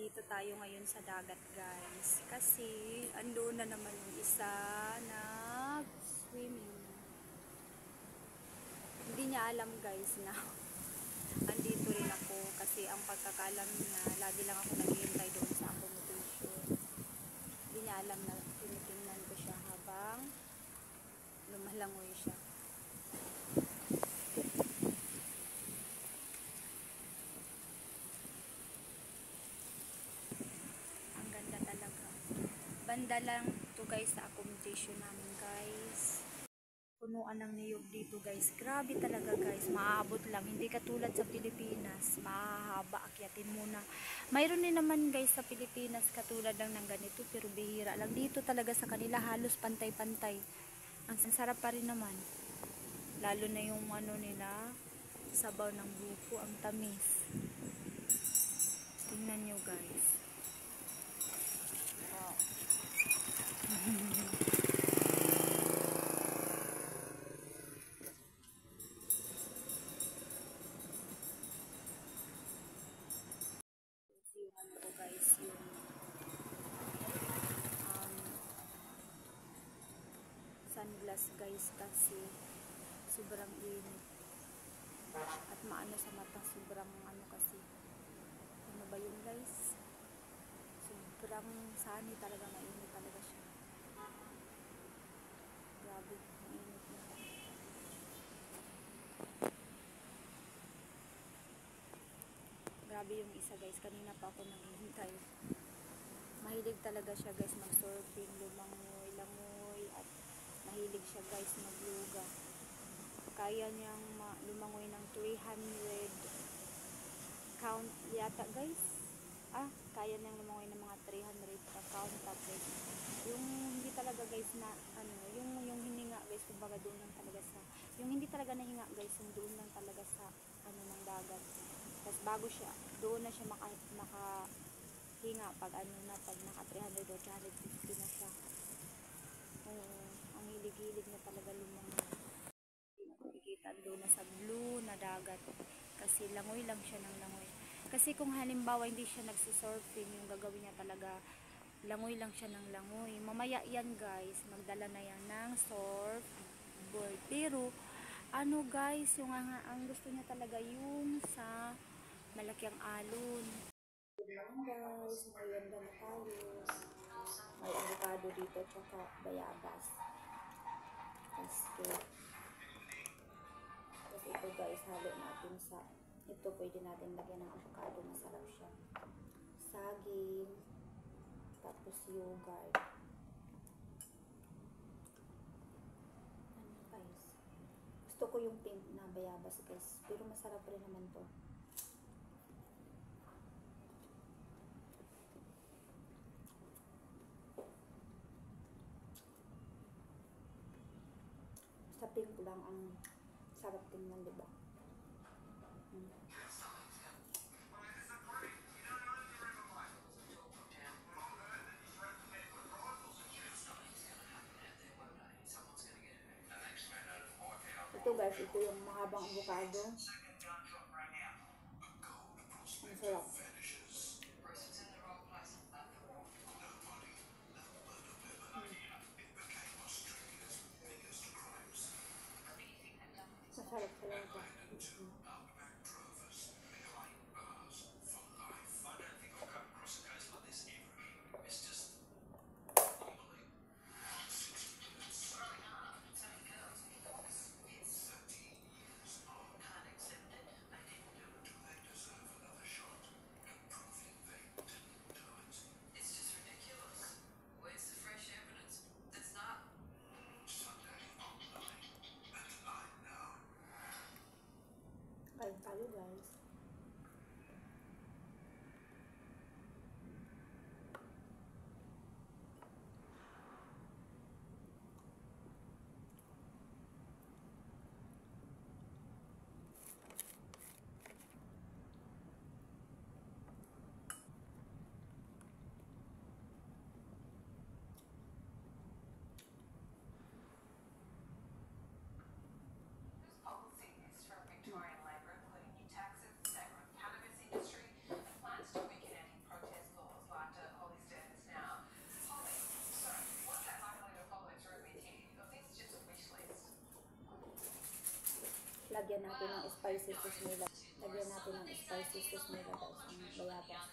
Nandito tayo ngayon sa dagat, guys. Kasi ando na naman yung isa nag-swimming. Hindi niya alam, guys, na andito rin ako. Kasi ang pagkakalam niya, lagi lang ako naghihintay doon sa accommodation. Hindi niya alam na tinitingnan ko siya habang lumalangoy siya. Ang ganda talaga. Banda lang to, guys, sa accommodation namin, guys. Punuan ng niyog dito, guys. Grabe talaga, guys. Maaabot lang. Hindi katulad sa Pilipinas. Mahaba, akyatin muna. Mayroon din naman, guys, sa Pilipinas katulad lang ng ganito, pero bihira lang. Dito talaga sa kanila halos pantay-pantay. Ang sarap pa rin naman. Lalo na yung ano nila, sabaw ng buko, ang tamis. Tingnan nyo, guys. Wow. Yung ano ko, guys, yung sunglass, guys, kasi sobrang init at maano sa mata, sobrang ano kasi, ano ba yun, guys, sobrang sani talaga, mainit talaga siya. Grabe, mainit na. Grabe yung isa, guys, kanina pa ako naghihintay. Mahilig talaga siya, guys, mag-surfing, lumangoy at mahilig siya, guys, magluga. Kaya niyang lumangoy ng 300 count yata, guys. Kaya niyang lumangoy ng mga 300 count, tapos yung hindi talaga, guys, na ano, yung hininga, guys, kumbaga doon lang talaga sa, yung hindi talaga nahinga, guys, yung doon lang talaga sa ano ng dagat. Tapos bago siya, doon na siya makahinga pag ano na, pag naka 300 o 350 na siya. Ang hilig-hilig na talaga lumangoy. Nakikita doon na sa blue na dagat. Kasi langoy lang siya ng langoy. Kasi kung halimbawa hindi siya nagsusurfing, yung gagawin niya talaga, langoy lang siya ng langoy. Mamaya yan, guys, magdala na yan ng surfboard. Pero ano, guys, yung ang gusto niya talaga yung sa malaking alon. Good morning, guys, merienda na tayo. May avocado dito tsaka bayabas. Tapos ito, guys, halo natin sa ito, pwede natin lagyan ng avocado, masarap siya. Saging, tapos yogurt. Ano, guys, gusto ko yung pink na bayabas, guys, pero masarap rin naman to. Sa pink lang ang sarap tingnan, diba? Ito, guys, ito yung mahabang avocado. Ang sarap. Masarap talaga. Kain tayo, guys. lagyan natin ng spicy sauce nila. Lagyan natin ng spicy sauce nila guys, ang bayabas.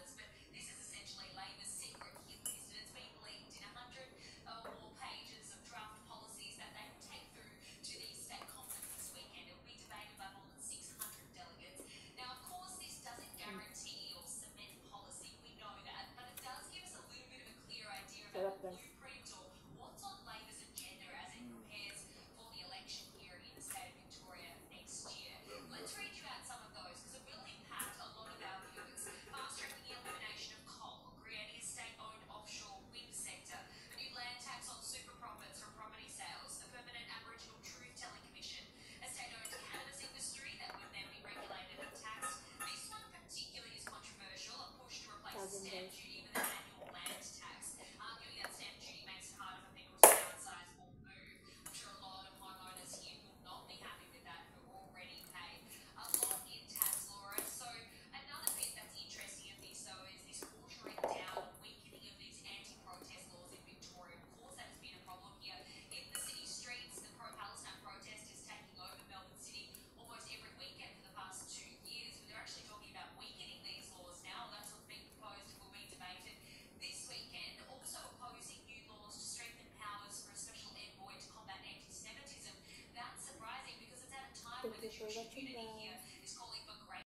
Sarap guys. Saging guys.